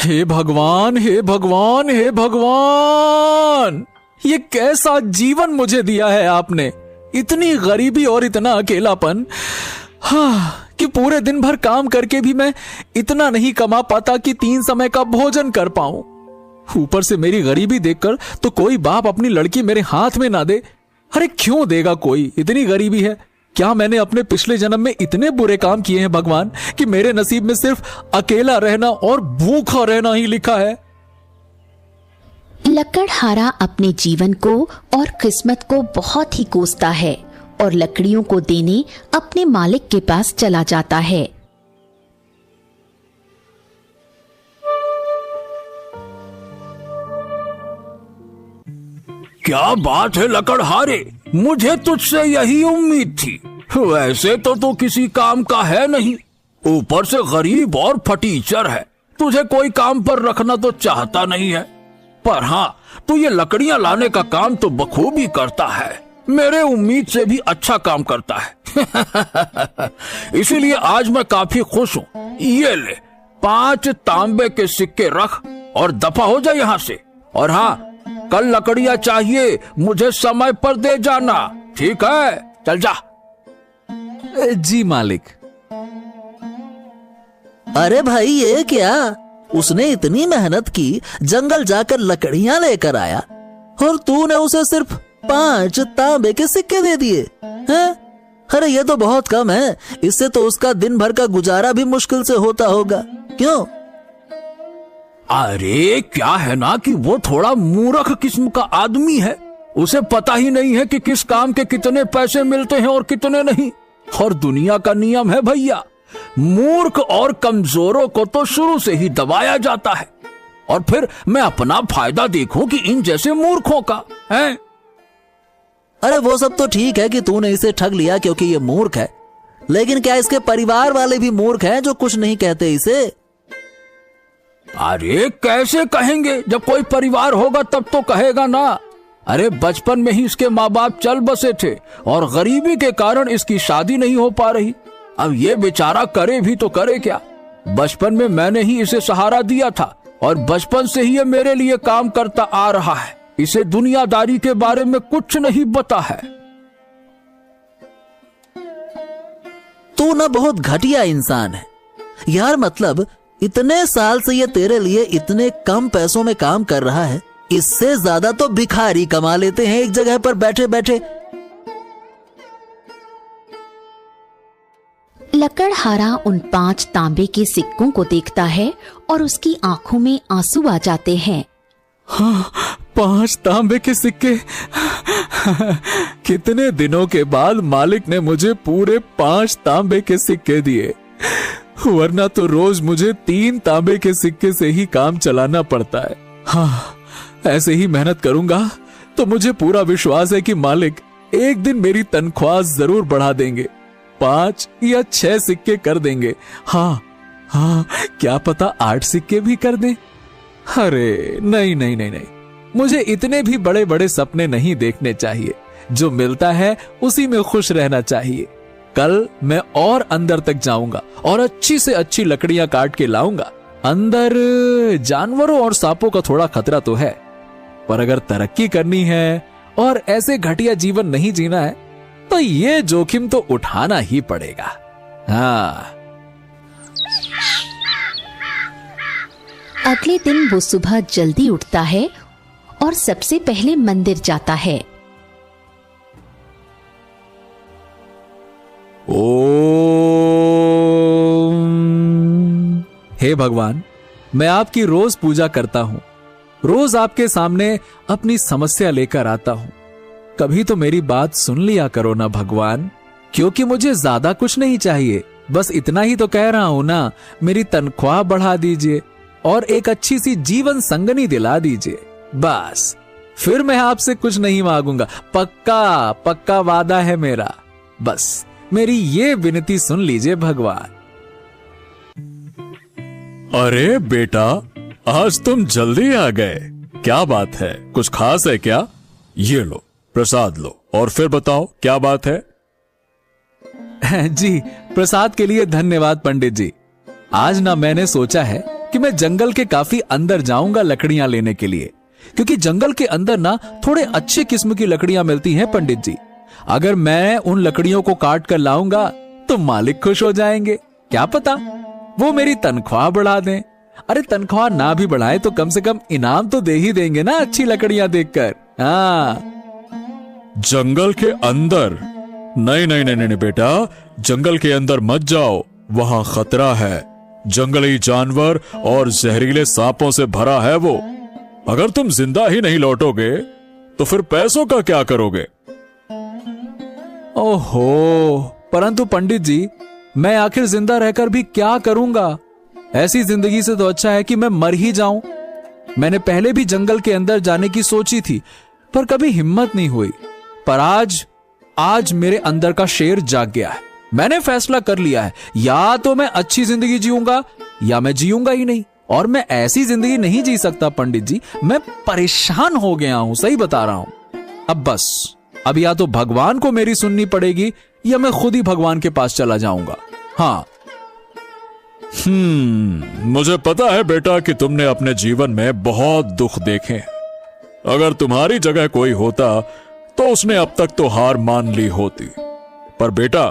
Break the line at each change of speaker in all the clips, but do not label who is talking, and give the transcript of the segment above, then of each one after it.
हे भगवान, हे भगवान, हे भगवान, ये कैसा जीवन मुझे दिया है आपने। इतनी गरीबी और इतना अकेलापन। हाँ, कि पूरे दिन भर काम करके भी मैं इतना नहीं कमा पाता कि 3 समय का भोजन कर पाऊं। ऊपर से मेरी गरीबी देखकर तो कोई बाप अपनी लड़की मेरे हाथ में ना दे। अरे क्यों देगा कोई, इतनी गरीबी है। क्या मैंने अपने पिछले जन्म में इतने बुरे काम किए हैं भगवान कि मेरे नसीब में सिर्फ अकेला रहना और भूखा रहना ही लिखा है।
लकड़हारा अपने जीवन को और किस्मत को बहुत ही कोसता है और लकड़ियों को देने अपने मालिक के पास चला जाता है।
क्या बात है लकड़हारे, मुझे तुझसे यही उम्मीद थी। वैसे तो तू किसी काम का है नहीं, ऊपर से गरीब और फटीचर है। तुझे कोई काम पर रखना तो चाहता नहीं है, पर हाँ, तू ये लकड़ियां लाने का काम तो बखूबी करता है। मेरे उम्मीद से भी अच्छा काम करता है। इसीलिए आज मैं काफी खुश हूँ। ये ले 5 तांबे के सिक्के रख और दफा हो जा यहाँ से। और हाँ, कल लकड़ियां चाहिए, मुझे समय पर दे जाना, ठीक है? चल जा।
जी मालिक।
अरे भाई, ये क्या? उसने इतनी मेहनत की, जंगल जाकर लकड़ियां लेकर आया और तूने उसे सिर्फ 5 तांबे के सिक्के दे दिए हैं? अरे ये तो बहुत कम है। इससे तो उसका दिन भर का गुजारा भी मुश्किल से होता होगा। क्यों?
अरे क्या है ना कि वो थोड़ा मूर्ख किस्म का आदमी है। उसे पता ही नहीं है कि किस काम के कितने पैसे मिलते हैं और कितने नहीं। और दुनिया का नियम है भैया, मूर्ख और कमजोरों को तो शुरू से ही दबाया जाता है। और फिर मैं अपना फायदा देखूं कि इन जैसे मूर्खों का है।
अरे वो सब तो ठीक है कि तूने इसे ठग लिया क्योंकि ये मूर्ख है, लेकिन क्या इसके परिवार वाले भी मूर्ख हैं जो कुछ नहीं कहते इसे?
अरे कैसे कहेंगे, जब कोई परिवार होगा तब तो कहेगा ना। अरे बचपन में ही इसके माँ बाप चल बसे थे और गरीबी के कारण इसकी शादी नहीं हो पा रही। अब ये बेचारा करे भी तो करे क्या। बचपन में मैंने ही इसे सहारा दिया था और बचपन से ही ये मेरे लिए काम करता आ रहा है। इसे दुनियादारी के बारे में कुछ नहीं पता है।
तू ना बहुत घटिया इंसान है यार। मतलब इतने साल से ये तेरे लिए इतने कम पैसों में काम कर रहा है। इससे ज्यादा तो भिखारी कमा लेते हैं एक जगह पर बैठे बैठे।
लकड़हारा उन 5 तांबे के सिक्कों को देखता है और उसकी आंखों में आंसू आ जाते हैं।
हाँ, 5 तांबे के सिक्के। कितने दिनों के बाद मालिक ने मुझे पूरे 5 तांबे के सिक्के दिए, वरना तो रोज मुझे 3 तांबे के सिक्के से ही काम चलाना पड़ता है। हाँ, ऐसे ही मेहनत करूंगा तो मुझे पूरा विश्वास है कि मालिक एक दिन मेरी तनख्वाह जरूर बढ़ा देंगे। 5 या 6 सिक्के कर देंगे। हाँ हाँ, क्या पता 8 सिक्के भी कर दें। अरे नहीं नहीं नहीं नहीं, मुझे इतने भी बड़े बड़े सपने नहीं देखने चाहिए। जो मिलता है उसी में खुश रहना चाहिए। कल मैं और अंदर तक जाऊंगा और अच्छी से अच्छी लकड़ियां काट के लाऊंगा। अंदर जानवरों और सांपों का थोड़ा खतरा तो है, पर अगर तरक्की करनी है और ऐसे घटिया जीवन नहीं जीना है तो ये जोखिम तो उठाना ही पड़ेगा। हाँ।
अगले दिन वो सुबह जल्दी उठता है और सबसे पहले मंदिर जाता है।
ओम। हे भगवान, मैं आपकी रोज पूजा करता हूँ, रोज आपके सामने अपनी समस्या लेकर आता हूँ। कभी तो मेरी बात सुन लिया करो ना भगवान, क्योंकि मुझे ज्यादा कुछ नहीं चाहिए। बस इतना ही तो कह रहा हूं ना, मेरी तनख्वाह बढ़ा दीजिए और एक अच्छी सी जीवन संगनी दिला दीजिए। बस फिर मैं आपसे कुछ नहीं मांगूंगा। पक्का पक्का वादा है मेरा। बस मेरी ये विनती सुन लीजिए भगवान।
अरे बेटा, आज तुम जल्दी आ गए। क्या बात है, कुछ खास है क्या? ये लो प्रसाद लो और फिर बताओ क्या बात है।
जी, प्रसाद के लिए धन्यवाद पंडित जी। आज ना मैंने सोचा है कि मैं जंगल के काफी अंदर जाऊंगा लकड़ियां लेने के लिए, क्योंकि जंगल के अंदर ना थोड़े अच्छे किस्म की लकड़ियां मिलती हैं पंडित जी। अगर मैं उन लकड़ियों को काट कर लाऊंगा तो मालिक खुश हो जाएंगे। क्या पता वो मेरी तनख्वाह बढ़ा दें। अरे तनख्वाह ना भी बढ़ाए तो कम से कम इनाम तो दे ही देंगे ना अच्छी लकड़ियां देखकर। हाँ।
जंगल के अंदर? नहीं नहीं नहीं नहीं बेटा, जंगल के अंदर मत जाओ, वहां खतरा है। जंगली जानवर और जहरीले सांपों से भरा है वो। अगर तुम जिंदा ही नहीं लौटोगे तो फिर पैसों का क्या करोगे?
ओहो, परंतु पंडित जी, मैं आखिर जिंदा रहकर भी क्या करूंगा? ऐसी जिंदगी से तो अच्छा है कि मैं मर ही जाऊं। मैंने पहले भी जंगल के अंदर जाने की सोची थी, पर कभी हिम्मत नहीं हुई। पर आज मेरे अंदर का शेर जाग गया है। मैंने फैसला कर लिया है, या तो मैं अच्छी जिंदगी जीऊंगा या मैं जीऊंगा ही नहीं। और मैं ऐसी जिंदगी नहीं जी सकता पंडित जी, मैं परेशान हो गया हूं, सही बता रहा हूं। अब बस, अब या तो भगवान को मेरी सुननी पड़ेगी या मैं खुद ही भगवान के पास चला जाऊंगा। हाँ।
मुझे पता है बेटा कि तुमने अपने जीवन में बहुत दुख देखे हैं। अगर तुम्हारी जगह कोई होता तो उसने अब तक तो हार मान ली होती। पर बेटा,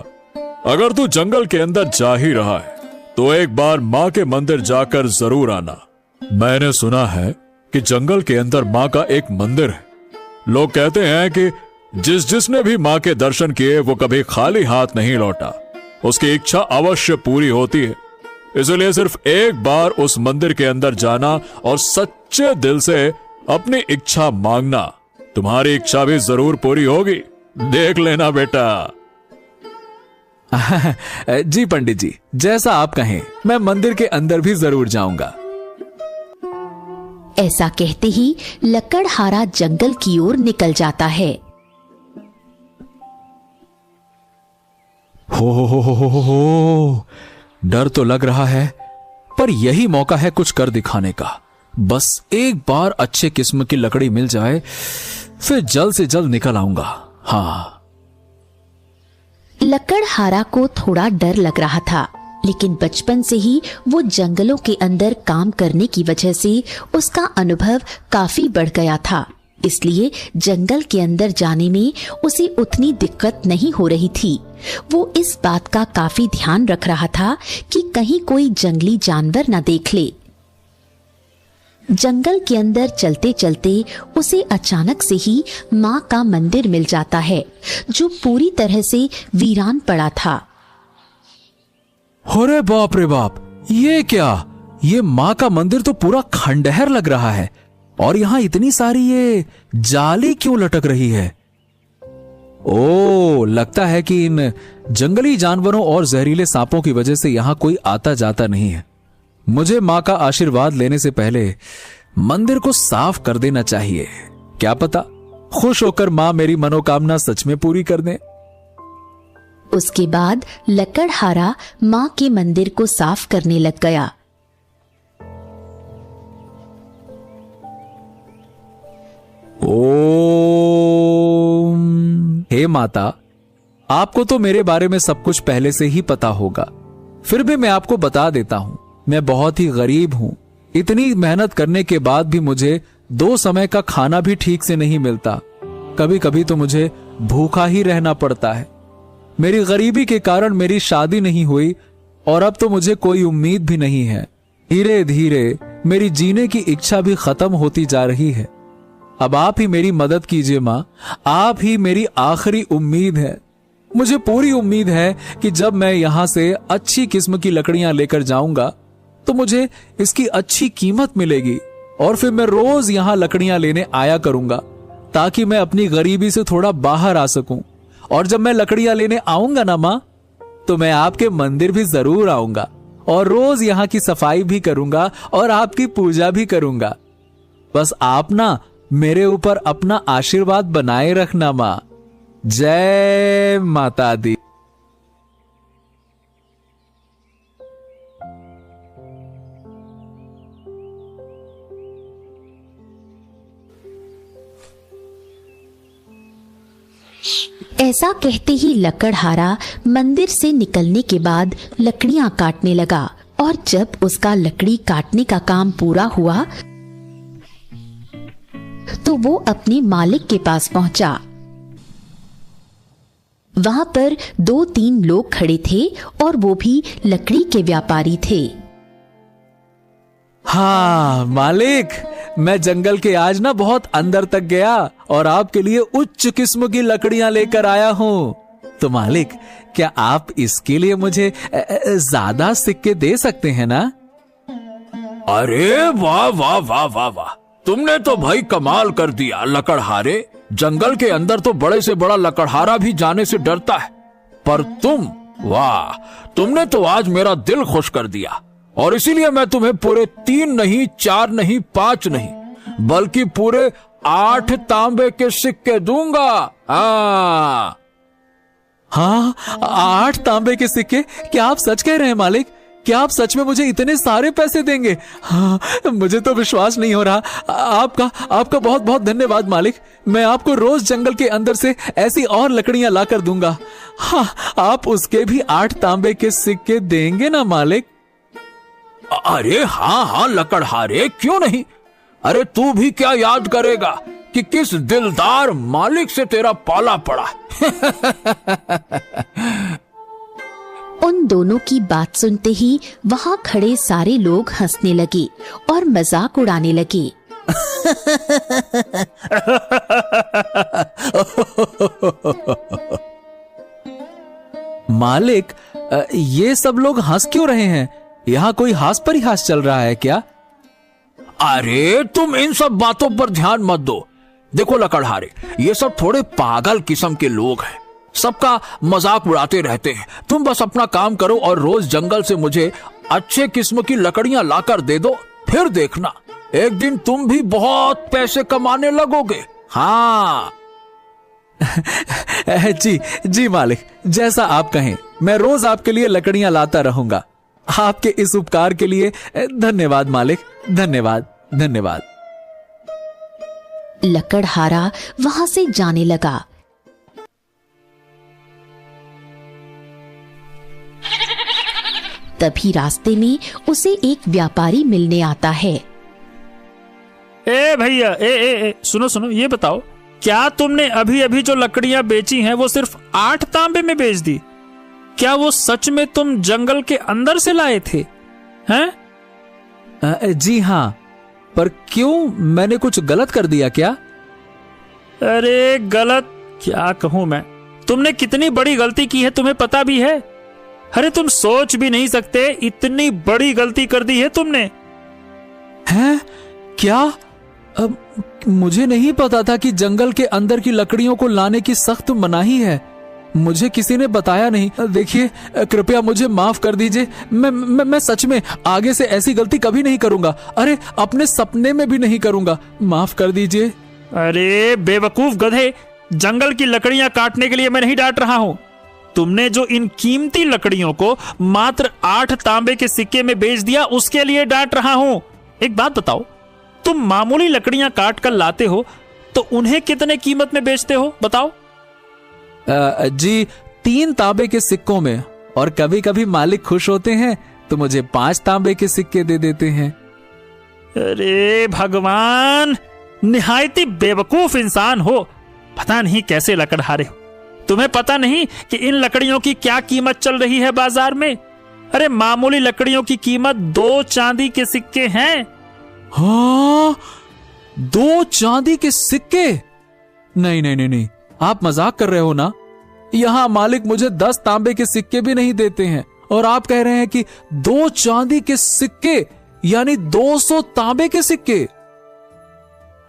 अगर तू जंगल के अंदर जा ही रहा है तो एक बार मां के मंदिर जाकर जरूर आना। मैंने सुना है कि जंगल के अंदर मां का एक मंदिर है। लोग कहते हैं कि जिसने भी मां के दर्शन किए वो कभी खाली हाथ नहीं लौटा, उसकी इच्छा अवश्य पूरी होती है। इसलिए सिर्फ एक बार उस मंदिर के अंदर जाना और सच्चे दिल से अपनी इच्छा मांगना, तुम्हारी इच्छा भी जरूर पूरी होगी। देख लेना बेटा।
जी पंडित जी, जैसा आप कहें, मैं मंदिर के अंदर भी जरूर जाऊंगा।
ऐसा कहते ही लकड़हारा जंगल की ओर निकल जाता है।
हो, डर तो लग रहा है, पर यही मौका है कुछ कर दिखाने का। बस एक बार अच्छे किस्म की लकड़ी मिल जाए, फिर जल्द से जल्द निकल आऊंगा। हाँ।
लकड़हारा को थोड़ा डर लग रहा था, लेकिन बचपन से ही वो जंगलों के अंदर काम करने की वजह से उसका अनुभव काफी बढ़ गया था। इसलिए जंगल के अंदर जाने में उसे उतनी दिक्कत नहीं हो रही थी। वो इस बात का काफी ध्यान रख रहा था कि कहीं कोई जंगली जानवर न देख ले। जंगल के अंदर चलते चलते उसे अचानक से ही मां का मंदिर मिल जाता है, जो पूरी तरह से वीरान पड़ा था।
अरे बाप रे बाप, ये क्या? ये मां का मंदिर तो पूरा खंडहर लग रहा है। और यहां इतनी सारी ये जाली क्यों लटक रही है? ओ, लगता है कि इन जंगली जानवरों और जहरीले सांपों की वजह से यहां कोई आता जाता नहीं है। मुझे मां का आशीर्वाद लेने से पहले मंदिर को साफ कर देना चाहिए। क्या पता खुश होकर मां मेरी मनोकामना सच में पूरी कर दे।
उसके बाद लकड़हारा मां के मंदिर को साफ करने लग गया।
ओम। हे माता, आपको तो मेरे बारे में सब कुछ पहले से ही पता होगा, फिर भी मैं आपको बता देता हूं। मैं बहुत ही गरीब हूं। इतनी मेहनत करने के बाद भी मुझे 2 समय का खाना भी ठीक से नहीं मिलता। कभी कभी तो मुझे भूखा ही रहना पड़ता है। मेरी गरीबी के कारण मेरी शादी नहीं हुई और अब तो मुझे कोई उम्मीद भी नहीं है। धीरे धीरे मेरी जीने की इच्छा भी खत्म होती जा रही है। अब आप ही मेरी मदद कीजिए मां, आप ही मेरी आखिरी उम्मीद है। मुझे पूरी उम्मीद है कि जब मैं यहां से अच्छी किस्म की लकड़ियां लेकर जाऊंगा तो मुझे इसकी अच्छी कीमत मिलेगी और फिर मैं रोज यहां लकड़ियां लेने आया करूंगा, ताकि मैं अपनी गरीबी से थोड़ा बाहर आ सकूं। और जब मैं लकड़ियां लेने आऊंगा ना मां, तो मैं आपके मंदिर भी जरूर आऊंगा और रोज यहां की सफाई भी करूंगा और आपकी पूजा भी करूंगा। बस आप ना मेरे ऊपर अपना आशीर्वाद बनाए रखना मां। जय माता दी।
ऐसा कहते ही लकड़हारा मंदिर से निकलने के बाद लकड़ियां काटने लगा और जब उसका लकड़ी काटने का काम पूरा हुआ तो वो अपने मालिक के पास पहुंचा। वहां पर 2-3 लोग खड़े थे और वो भी लकड़ी के व्यापारी थे।
हाँ मालिक, मैं जंगल के आज ना बहुत अंदर तक गया और आपके लिए उच्च किस्म की लकड़ियां लेकर आया हूँ। तो मालिक, क्या आप इसके लिए मुझे ज्यादा सिक्के दे सकते हैं ना?
अरे वाह वाह वाह वाह वाह, तुमने तो भाई कमाल कर दिया लकड़हारे। जंगल के अंदर तो बड़े से बड़ा लकड़हारा भी जाने से डरता है, पर तुम, वाह, तुमने तो आज मेरा दिल खुश कर दिया। और इसीलिए मैं तुम्हें पूरे 3 नहीं, 4 नहीं, 5 नहीं, बल्कि पूरे 8 तांबे के सिक्के दूंगा।
हाँ, 8 तांबे के सिक्के? क्या आप सच कह रहे हैं मालिक? क्या आप सच में मुझे इतने सारे पैसे देंगे? हाँ, मुझे तो विश्वास नहीं हो रहा। आपका बहुत बहुत धन्यवाद मालिक। मैं आपको रोज जंगल के अंदर से ऐसी और लकड़ियां लाकर दूंगा। हाँ, आप उसके भी 8 तांबे के सिक्के देंगे ना मालिक?
अरे हाँ हाँ लकड़हारे, क्यों नहीं। अरे तू भी क्या याद करेगा कि किस दिलदार मालिक से तेरा पाला पड़ा।
उन दोनों की बात सुनते ही वहां खड़े सारे लोग हंसने लगे और मजाक उड़ाने लगे।
मालिक, ये सब लोग हंस क्यों रहे हैं? यहाँ कोई हास परिहास चल रहा है क्या?
अरे तुम इन सब बातों पर ध्यान मत दो। देखो लकड़हारे, ये सब थोड़े पागल किस्म के लोग हैं, सबका मजाक उड़ाते रहते हैं। तुम बस अपना काम करो और रोज जंगल से मुझे अच्छे किस्म की लकड़ियां लाकर दे दो, फिर देखना एक दिन तुम भी बहुत पैसे कमाने लगोगे। हाँ।
जी जी मालिक, जैसा आप कहें, मैं रोज आपके लिए लकड़ियां लाता रहूंगा। आपके इस उपकार के लिए धन्यवाद मालिक, धन्यवाद धन्यवाद।
लकड़हारा वहां से जाने लगा। तभी रास्ते में उसे एक व्यापारी मिलने आता है।
ए भैया, ए सुनो सुनो, ये बताओ, क्या तुमने अभी अभी जो लकड़ियां बेची हैं वो सिर्फ 8 तांबे में बेच दी? क्या वो सच में तुम जंगल के अंदर से लाए थे? हैं?
जी हाँ, पर क्यों, मैंने कुछ गलत कर दिया क्या?
अरे गलत क्या कहूं मैं, तुमने कितनी बड़ी गलती की है तुम्हें पता भी है? अरे तुम सोच भी नहीं सकते, इतनी बड़ी गलती कर दी है तुमने।
हैं? क्या? अब मुझे नहीं पता था कि जंगल के अंदर की लकड़ियों को लाने की सख्त मनाही है। मुझे किसी ने बताया नहीं। देखिए, कृपया मुझे माफ कर दीजिए। मैं सच में आगे से ऐसी गलती कभी नहीं करूंगा। अरे अपने सपने में भी नहीं करूंगा। माफ कर दीजिए।
अरे बेवकूफ गधे, जंगल की लकड़ियां काटने के लिए मैं नहीं डांट रहा हूं। तुमने जो इन कीमती लकड़ियों को मात्र 8 तांबे के सिक्के में बेच दिया, उसके लिए डांट रहा हूं। एक बात बताओ, तुम मामूली लकड़ियां काट कर लाते हो तो उन्हें कितने कीमत में बेचते हो, बताओ?
जी 3 तांबे के सिक्कों में, और कभी कभी मालिक खुश होते हैं तो मुझे 5 तांबे के सिक्के दे देते हैं।
अरे भगवान, निहायती बेवकूफ इंसान हो। पता नहीं कैसे लकड़हारे हो। तुम्हें पता नहीं कि इन लकड़ियों की क्या कीमत चल रही है बाजार में? अरे मामूली लकड़ियों की कीमत 2 चांदी के सिक्के हैं।
हाँ, 2 चांदी के सिक्के? नहीं नहीं नहीं नहीं, आप मजाक कर रहे हो ना? यहाँ मालिक मुझे 10 तांबे के सिक्के भी नहीं देते हैं, और आप कह रहे हैं कि 2 चांदी के सिक्के, यानी 200 तांबे के सिक्के?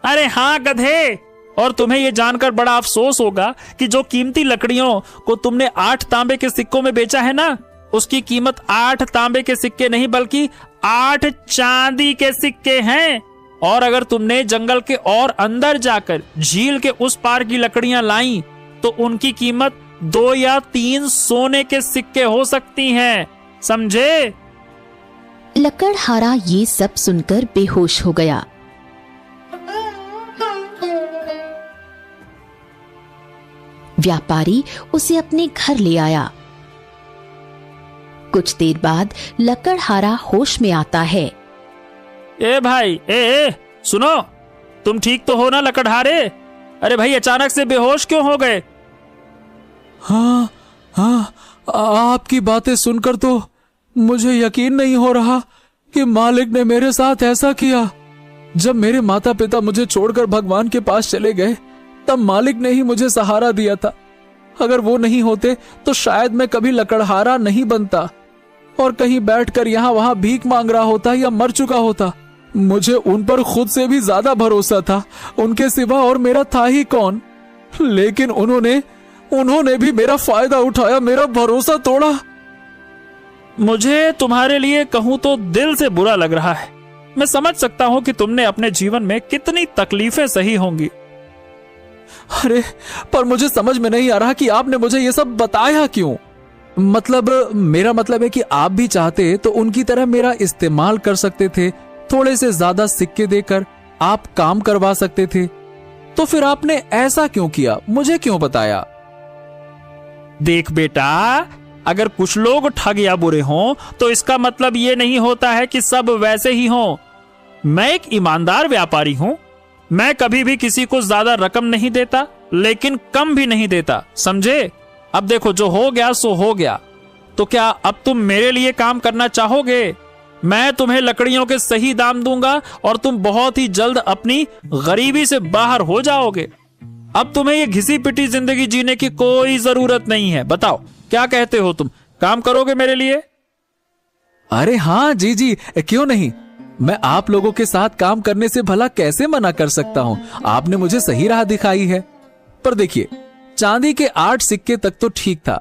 अरे हाँ गधे, और तुम्हें यह जानकर बड़ा अफसोस होगा कि जो कीमती लकड़ियों को तुमने 8 तांबे के सिक्कों में बेचा है ना, उसकी कीमत 8 तांबे के सिक्के नहीं बल्कि 8 चांदी के सिक्के हैं। और अगर तुमने जंगल के और अंदर जाकर झील के उस पार की लकड़ियां लाई तो उनकी कीमत 2 या 3 सोने के सिक्के हो सकती हैं, समझे?
लकड़हारा ये सब सुनकर बेहोश हो गया। व्यापारी उसे अपने घर ले आया। कुछ देर बाद लकड़हारा होश में आता है।
ए भाई, ए सुनो, तुम ठीक तो हो ना लकड़हारे? अरे भाई, अचानक से बेहोश क्यों हो गए?
हाँ हाँ, आपकी बातें सुनकर तो मुझे यकीन नहीं हो रहा कि मालिक ने मेरे साथ ऐसा किया। जब मेरे माता पिता मुझे छोड़कर भगवान के पास चले गए, तब मालिक ने ही मुझे सहारा दिया था। अगर वो नहीं होते तो शायद मैं कभी लकड़हारा नहीं बनता और कहीं बैठकर यहाँ वहां भीख मांग रहा होता या मर चुका होता। मुझे उन पर खुद से भी ज्यादा भरोसा था, उनके सिवा और मेरा था ही कौन। लेकिन उन्होंने भी मेरा फायदा उठाया, मेरा भरोसा तोड़ा।
मुझे तुम्हारे लिए कहूं तो दिल से बुरा लग रहा है। मैं समझ सकता हूं कि तुमने अपने जीवन में कितनी तकलीफें सही होंगी।
अरे, पर मुझे समझ में नहीं आ रहा कि आपने मुझे ये सब बताया क्यों। मतलब मेरा मतलब है कि आप भी चाहते तो उनकी तरह मेरा इस्तेमाल कर सकते थे, थोड़े से ज्यादा सिक्के देकर आप काम करवा सकते थे। तो फिर आपने ऐसा क्यों किया, मुझे क्यों बताया?
देख बेटा, अगर कुछ लोग ठग या बुरे हों तो इसका मतलब ये नहीं होता है कि सब वैसे ही हों। मैं एक ईमानदार व्यापारी हूं। मैं कभी भी किसी को ज्यादा रकम नहीं देता, लेकिन कम भी नहीं देता, समझे? अब देखो, जो हो गया सो हो गया। तो क्या अब तुम मेरे लिए काम करना चाहोगे? मैं तुम्हें लकड़ियों के सही दाम दूंगा और तुम बहुत ही जल्द अपनी गरीबी से बाहर हो जाओगे। अब तुम्हें ये घिसी पिटी जिंदगी जीने की कोई जरूरत नहीं है। बताओ, क्या कहते हो तुम? काम करोगे मेरे लिए?
अरे हाँ जी, क्यों नहीं। मैं आप लोगों के साथ काम करने से भला कैसे मना कर सकता हूं। आपने मुझे सही राह दिखाई है। पर देखिए, चांदी के 8 सिक्के तक तो ठीक था,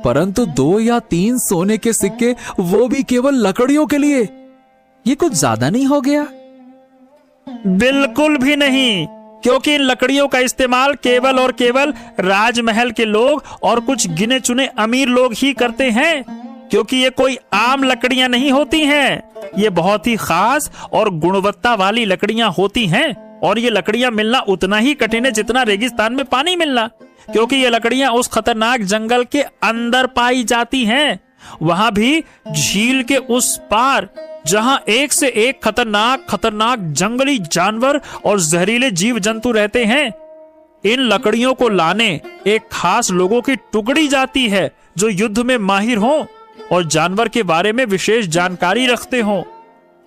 परंतु 2 या 3 सोने के सिक्के, वो भी केवल लकड़ियों के लिए, ये कुछ ज्यादा नहीं हो गया?
बिल्कुल भी नहीं, क्योंकि इन लकड़ियों का इस्तेमाल केवल और केवल राजमहल के लोग और कुछ गिने चुने अमीर लोग ही करते हैं। क्योंकि ये कोई आम लकड़ियां नहीं होती हैं, ये बहुत ही खास और गुणवत्ता वाली लकड़ियां होती हैं। और ये लकड़ियां मिलना उतना ही कठिन है जितना रेगिस्तान में पानी मिलना, क्योंकि ये लकड़ियां उस खतरनाक जंगल के अंदर पाई जाती हैं, वहां भी झील के उस पार, जहां एक से एक खतरनाक जंगली जानवर और जहरीले जीव जंतु रहते हैं। इन लकड़ियों को लाने एक खास लोगों की टुकड़ी जाती है जो युद्ध में माहिर हों और जानवर के बारे में विशेष जानकारी रखते हों।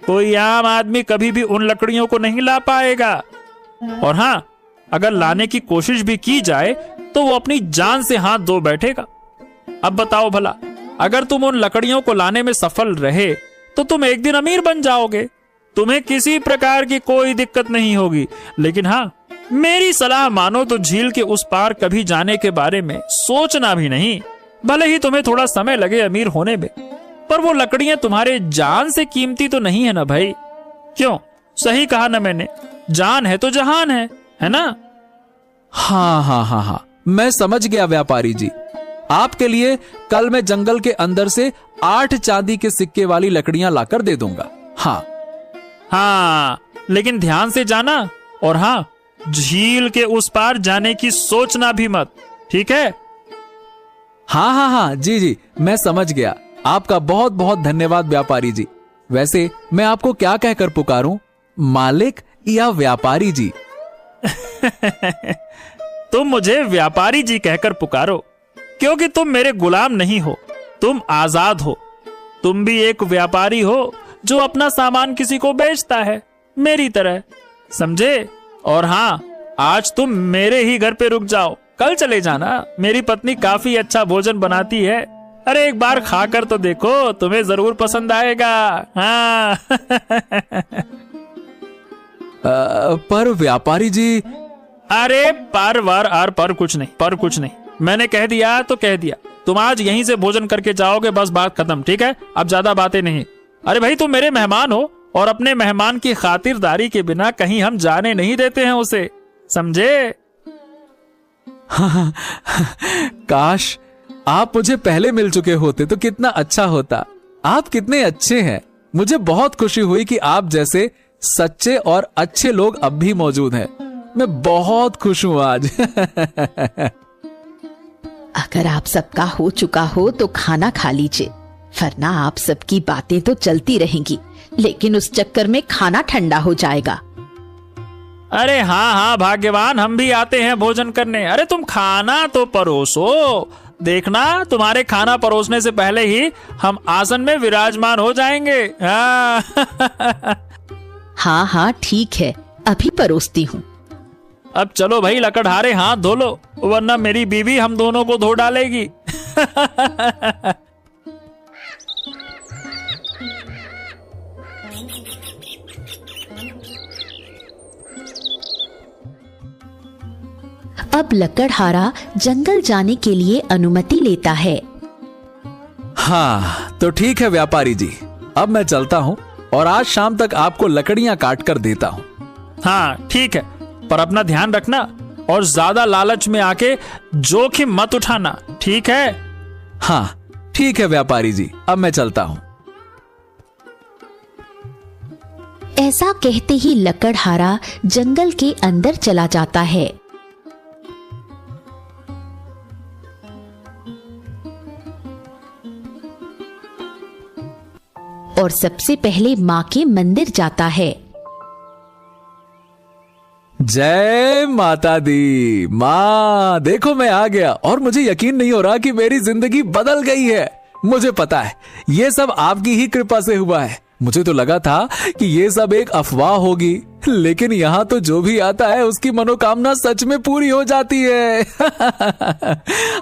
कोई आम आदमी कभी भी उन लकड़ियों को नहीं ला पाएगा। और हाँ, अगर लाने की कोशिश भी की जाए तो वो अपनी जान से हाथ धो बैठेगा। अब बताओ भला, अगर तुम उन लकड़ियों को लाने में सफल रहे तो तुम एक दिन अमीर बन जाओगे। तुम्हें किसी प्रकार की कोई दिक्कत नहीं होगी। लेकिन हाँ, मेरी सलाह मानो तो झील के उस पार कभी जाने के बारे में सोचना भी नहीं। भले ही तुम्हें थोड़ा समय लगे अमीर होने में, पर वो लकड़ियां तुम्हारे जान से कीमती तो नहीं है ना भाई। क्यों, सही कहा ना मैंने? जान है तो जहान है ना?
हाँ, मैं समझ गया व्यापारी जी। आपके लिए कल मैं जंगल के अंदर से 8 चांदी के सिक्के वाली लकड़ियां लाकर दे दूंगा।
हाँ, लेकिन ध्यान से जाना। और हाँ, झील के उस पार जाने की सोचना भी मत, ठीक है?
हाँ, जी, मैं समझ गया। आपका बहुत बहुत धन्यवाद व्यापारी जी। वैसे मैं आपको क्या कहकर पुकारूं, मालिक या व्यापारी जी?
तुम मुझे व्यापारी जी कहकर पुकारो, क्योंकि तुम मेरे गुलाम नहीं हो, तुम आजाद हो। तुम भी एक व्यापारी हो जो अपना सामान किसी को बेचता है, मेरी तरह, समझे? और हाँ, आज तुम मेरे ही घर पे रुक जाओ, कल चले जाना। मेरी पत्नी काफी अच्छा भोजन बनाती है। अरे एक बार खाकर तो देखो, तुम्हें जरूर पसंद आएगा। हाँ।
पर व्यापारी जी।
अरे पर कुछ नहीं। मैंने कह दिया तो कह दिया। तुम आज यहीं से भोजन करके जाओगे, बस बात खत्म, ठीक है? अब ज्यादा बातें नहीं। अरे भाई, तुम मेरे मेहमान हो और अपने मेहमान की खातिरदारी के बिना कहीं हम जाने नहीं देते हैं उसे, समझे?
काश आप मुझे पहले मिल चुके होते तो कितना अच्छा होता। आप कितने अच्छे हैं। मुझे बहुत खुशी हुई कि आप जैसे सच्चे और अच्छे लोग अब भी मौजूद हैं। मैं बहुत खुश हूं आज।
अगर आप सबका हो चुका हो तो खाना खा लीजिए। वरना आप सबकी बातें तो चलती रहेंगी, लेकिन उस चक्कर में खाना ठंडा हो जाएगा।
अरे हाँ हाँ भाग्यवान, हम भी आते हैं भोजन करने। अरे तुम खाना तो परोसो, देखना तुम्हारे खाना परोसने से पहले ही हम आसन में विराजमान हो जाएंगे।
हाँ हाँ ठीक है, अभी परोसती हूँ।
अब चलो भाई लकड़हारे, हाथ धो लो, वरना मेरी बीवी हम दोनों को धो डालेगी।
अब लकड़हारा जंगल जाने के लिए अनुमति लेता है।
हाँ तो ठीक है व्यापारी जी, अब मैं चलता हूँ और आज शाम तक आपको लकड़ियां काट कर देता हूँ।
हाँ ठीक है, पर अपना ध्यान रखना और ज्यादा लालच में आके जोखिम मत उठाना, ठीक है?
हाँ ठीक है व्यापारी जी, अब मैं चलता हूँ।
ऐसा कहते ही लकड़हारा जंगल के अंदर चला जाता है। और सबसे पहले माँ के मंदिर जाता है।
जय माता दी। माँ देखो मैं आ गया और मुझे यकीन नहीं हो रहा कि मेरी जिंदगी बदल गई है। मुझे पता है ये सब आपकी ही कृपा से हुआ है। मुझे तो लगा था कि ये सब एक अफवाह होगी, लेकिन यहाँ तो जो भी आता है उसकी मनोकामना सच में पूरी हो जाती है।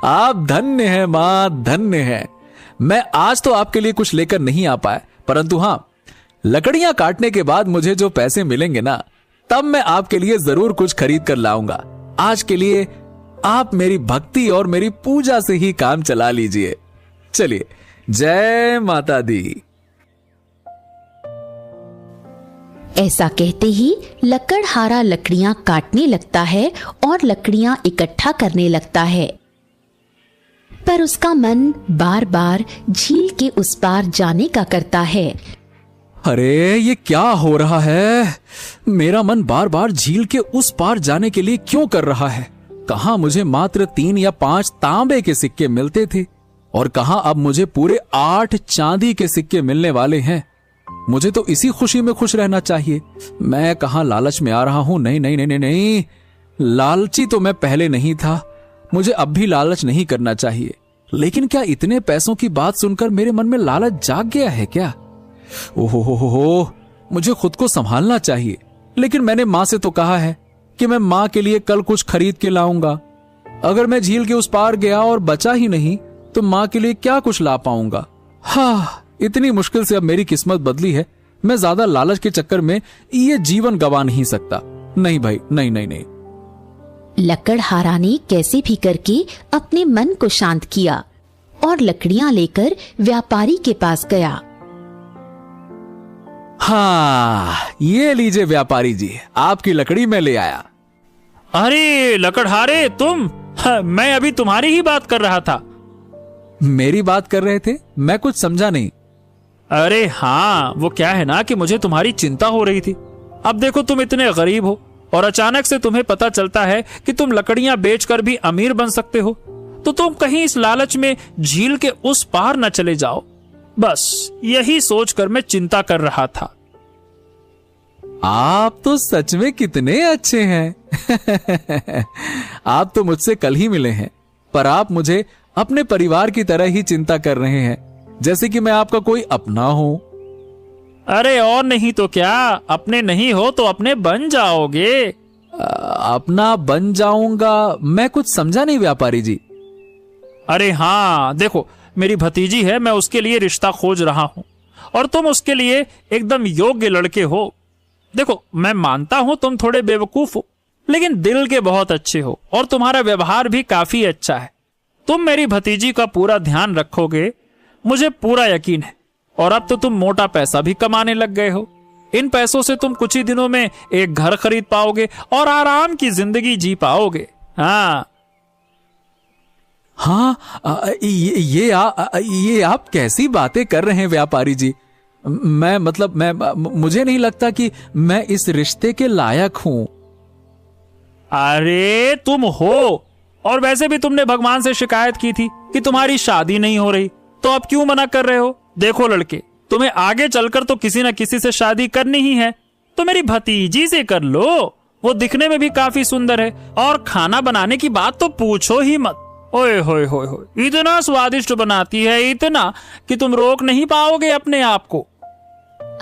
आप धन्य हैं माँ, धन्य हैं। मैं आज तो आपके लिए कुछ लेकर नहीं आ पाया, परंतु हाँ, लकड़ियां काटने के बाद मुझे जो पैसे मिलेंगे ना, तब मैं आपके लिए जरूर कुछ खरीद कर लाऊंगा। आज के लिए आप मेरी भक्ति और मेरी पूजा से ही काम चला लीजिए। चलिए, जय माता दी।
ऐसा कहते ही लकड़हारा लकड़ियां काटने लगता है और लकड़ियां इकट्ठा करने लगता है, पर उसका मन बार बार झील के उस पार जाने का करता है।
अरे ये क्या हो रहा है? मेरा मन बार बार झील के उस पार जाने के लिए क्यों कर रहा है? कहां मुझे मात्र 3 या 5 तांबे के सिक्के मिलते थे और कहां अब मुझे पूरे 8 चांदी के सिक्के मिलने वाले हैं। मुझे तो इसी खुशी में खुश रहना चाहिए। मैं कहां लालच में आ रहा हूं? नहीं नहीं नहीं नहीं नहीं, लालची तो मैं पहले नहीं था, मुझे अब भी लालच नहीं करना चाहिए। लेकिन क्या इतने पैसों की बात सुनकर मेरे मन में लालच जाग गया है क्या? ओहो, मुझे खुद को संभालना चाहिए। लेकिन मैंने माँ से तो कहा है कि मैं माँ के लिए कल कुछ खरीद के लाऊंगा। अगर मैं झील के उस पार गया और बचा ही नहीं तो माँ के लिए क्या कुछ ला पाऊंगा? हाँ, इतनी मुश्किल से अब मेरी किस्मत बदली है। मैं ज्यादा लालच के चक्कर में ये जीवन गंवा नहीं सकता। नहीं भाई, नहीं नहीं नहीं।
लकड़हारा ने कैसे भी करके अपने मन को शांत किया और लकड़ियां लेकर व्यापारी के पास गया।
हाँ, ये लीजिए व्यापारी जी, आपकी लकड़ी मैं ले आया।
अरे लकड़हारे तुम, मैं अभी तुम्हारी ही बात कर रहा था।
मेरी बात कर रहे थे? मैं कुछ समझा नहीं।
अरे हाँ, वो क्या है ना कि मुझे तुम्हारी चिंता हो रही थी। अब देखो तुम इतने गरीब हो और अचानक से तुम्हें पता चलता है कि तुम लकड़ियां बेचकर भी अमीर बन सकते हो, तो तुम कहीं इस लालच में झील के उस पार न चले जाओ। बस यही सोचकर मैं चिंता कर रहा था।
आप तो सच में कितने अच्छे हैं। आप तो मुझसे कल ही मिले हैं, पर आप मुझे अपने परिवार की तरह ही चिंता कर रहे हैं, जैसे कि मैं आपका कोई अपना हूं।
अरे और नहीं तो क्या, अपने नहीं हो तो अपने बन जाओगे।
अपना बन जाऊंगा? मैं कुछ समझा नहीं व्यापारी जी।
अरे हाँ देखो, मेरी भतीजी है, मैं उसके लिए रिश्ता खोज रहा हूं और तुम उसके लिए एकदम योग्य लड़के हो। देखो मैं मानता हूं तुम थोड़े बेवकूफ हो, लेकिन दिल के बहुत अच्छे हो और तुम्हारा व्यवहार भी काफी अच्छा है। तुम मेरी भतीजी का पूरा ध्यान रखोगे, मुझे पूरा यकीन है। और अब तो तुम मोटा पैसा भी कमाने लग गए हो। इन पैसों से तुम कुछ ही दिनों में एक घर खरीद पाओगे और आराम की जिंदगी जी पाओगे। हाँ
हाँ, ये आप कैसी बातें कर रहे हैं व्यापारी जी? मुझे नहीं लगता कि मैं इस रिश्ते के लायक हूं।
अरे तुम हो, और वैसे भी तुमने भगवान से शिकायत की थी कि तुम्हारी शादी नहीं हो रही, तो अब क्यों मना कर रहे हो? देखो लड़के, तुम्हें आगे चलकर तो किसी न किसी से शादी करनी ही है, तो मेरी भतीजी से कर लो। वो दिखने में भी काफी सुंदर है और खाना बनाने की बात तो पूछो ही मत। ओए होए होए होए, इतना स्वादिष्ट बनाती है, इतना कि तुम रोक नहीं पाओगे अपने आप को।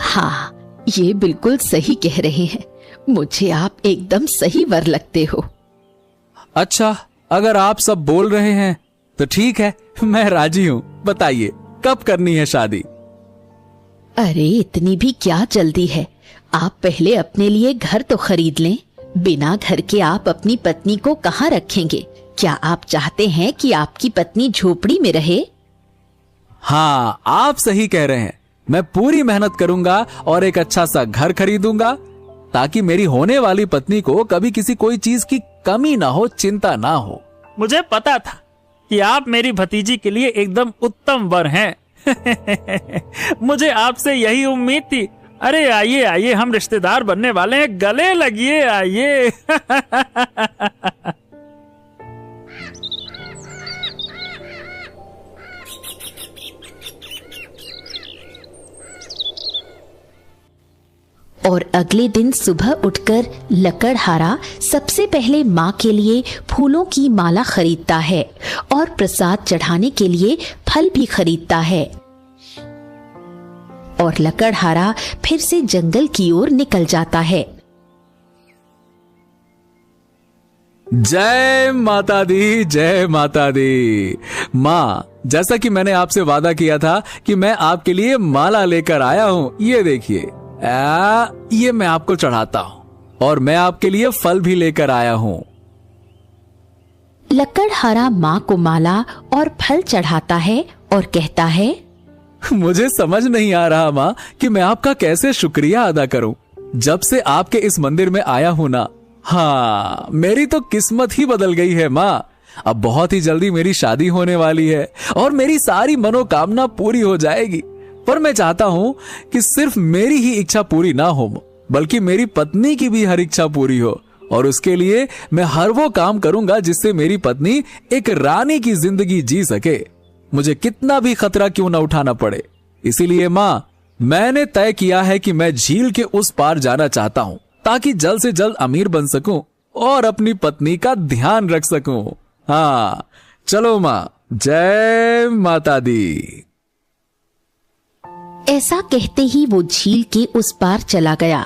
हाँ, ये बिल्कुल सही कह रहे हैं। मुझे आप एकदम सही वर लगते हो।
अच्छा, अगर आप सब बोल रहे हैं तो ठीक है, मैं राजी हूँ। बताइए कब करनी है शादी?
अरे इतनी भी क्या जल्दी है, आप पहले अपने लिए घर तो खरीद लें। बिना घर के आप अपनी पत्नी को कहाँ रखेंगे? क्या आप चाहते हैं कि आपकी पत्नी झोपड़ी में रहे?
हाँ, आप सही कह रहे हैं। मैं पूरी मेहनत करूंगा और एक अच्छा सा घर खरीदूंगा ताकि मेरी होने वाली पत्नी को कभी किसी कोई चीज की कमी ना हो, चिंता ना हो।
मुझे पता था कि आप मेरी भतीजी के लिए एकदम उत्तम वर हैं। मुझे आपसे यही उम्मीद थी। अरे आइए आइए, हम रिश्तेदार बनने वाले हैं, गले लगिए, आइए।
और अगले दिन सुबह उठकर लकड़हारा सबसे पहले माँ के लिए फूलों की माला खरीदता है और प्रसाद चढ़ाने के लिए फल भी खरीदता है। और लकड़हारा फिर से जंगल की ओर निकल जाता है।
जय माता दी, जय माता दी। माँ, जैसा कि मैंने आपसे वादा किया था कि मैं आपके लिए माला लेकर आया हूँ। ये देखिए, ये मैं आपको चढ़ाता हूँ और मैं आपके लिए फल भी लेकर आया हूँ।
लकड़हारा माँ को माला और फल चढ़ाता है और कहता है,
मुझे समझ नहीं आ रहा माँ कि मैं आपका कैसे शुक्रिया अदा करूं। जब से आपके इस मंदिर में आया हूं ना, हाँ, मेरी तो किस्मत ही बदल गई है माँ। अब बहुत ही जल्दी मेरी शादी होने वाली है और मेरी सारी मनोकामना पूरी हो जाएगी। पर मैं चाहता हूं कि सिर्फ मेरी ही इच्छा पूरी ना हो, बल्कि मेरी पत्नी की भी हर इच्छा पूरी हो। और उसके लिए मैं हर वो काम करूंगा जिससे मेरी पत्नी एक रानी की जिंदगी जी सके, मुझे कितना भी खतरा क्यों ना उठाना पड़े। इसीलिए माँ, मैंने तय किया है कि मैं झील के उस पार जाना चाहता हूँ ताकि जल्द से जल्द अमीर बन सकूं और अपनी पत्नी का ध्यान रख सकूं। हाँ, चलो माँ, जय माता दी।
ऐसा कहते ही वो झील के उस पार चला गया।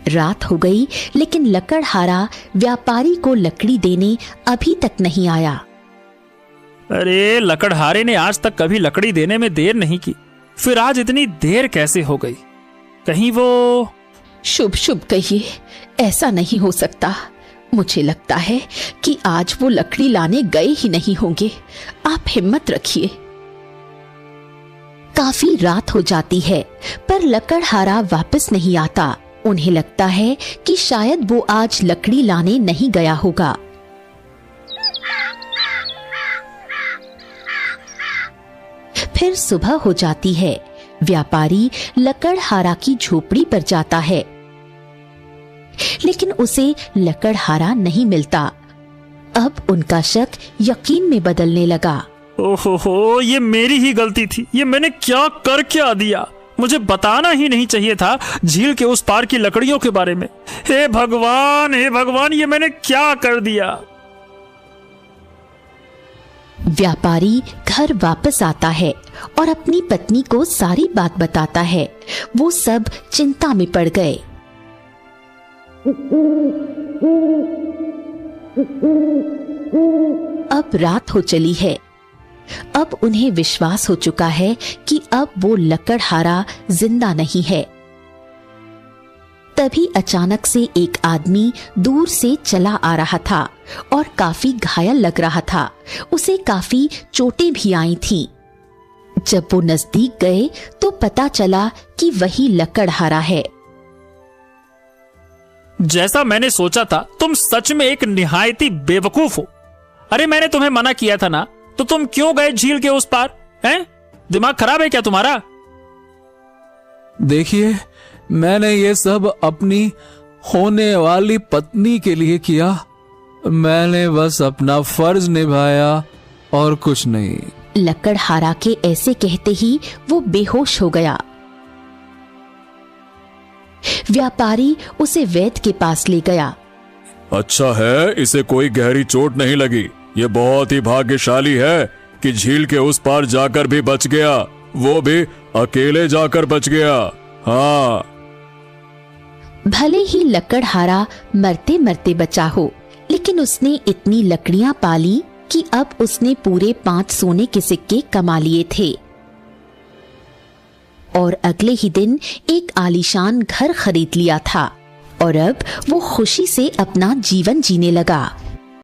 रात हो गई, लेकिन लकड़हारा व्यापारी को लकड़ी देने अभी तक नहीं आया।
अरे, लकड़हारे ने आज तक कभी लकड़ी देने में देर नहीं की, फिर आज इतनी देर कैसे हो गई? कहीं वो...
शुभ शुभ कहिए, ऐसा नहीं हो सकता। मुझे लगता है कि आज वो लकड़ी लाने गए ही नहीं होंगे। आप हिम्मत रखिए। काफी रात हो जाती है, पर लकड़हारा वापस नहीं आता। उन्हें लगता है कि शायद वो आज लकड़ी लाने नहीं गया होगा। फिर सुबह हो जाती है। व्यापारी लकड़हारा की झोपड़ी पर जाता है, लेकिन उसे लकड़हारा नहीं मिलता। अब उनका शक यकीन में बदलने लगा।
ओहो, ये मेरी ही गलती थी। ये मैंने क्या कर क्या दिया? मुझे बताना ही नहीं चाहिए था झील के उस पार की लकड़ियों के बारे में। हे भगवान, हे भगवान, ये मैंने क्या कर दिया?
व्यापारी घर वापस आता है और अपनी पत्नी को सारी बात बताता है। वो सब चिंता में पड़ गए। अब रात हो चली है। अब उन्हें विश्वास हो चुका है कि अब वो लकड़हारा जिंदा नहीं है। तभी अचानक से एक आदमी दूर से चला आ रहा था और काफी घायल लग रहा था। उसे काफी चोटें भी आई थीं। जब वो नजदीक गए तो पता चला कि वही लकड़हारा है।
जैसा मैंने सोचा था, तुम सच में एक निहायती बेवकूफ हो। अरे, मैंने तुम्हें मना किया था ना, तो तुम क्यों गए झील के उस पार? हैं? दिमाग खराब है क्या तुम्हारा?
देखिए, मैंने ये सब अपनी होने वाली पत्नी के लिए किया। मैंने बस अपना फर्ज निभाया और कुछ नहीं।
लकड़हारा के ऐसे कहते ही वो बेहोश हो गया। व्यापारी उसे वैद्य के पास ले गया।
अच्छा है इसे कोई गहरी चोट नहीं लगी। ये बहुत ही भाग्यशाली है कि झील के उस पार जाकर भी बच गया, वो भी अकेले जाकर बच गया। हाँ,
भले ही लकड़हारा मरते मरते बचा हो, लेकिन उसने इतनी लकड़ियां पाली कि अब उसने पूरे 5 सोने के सिक्के कमा लिए थे और अगले ही दिन एक आलीशान घर खरीद लिया था और अब वो खुशी से अपना जीवन जीने लगा।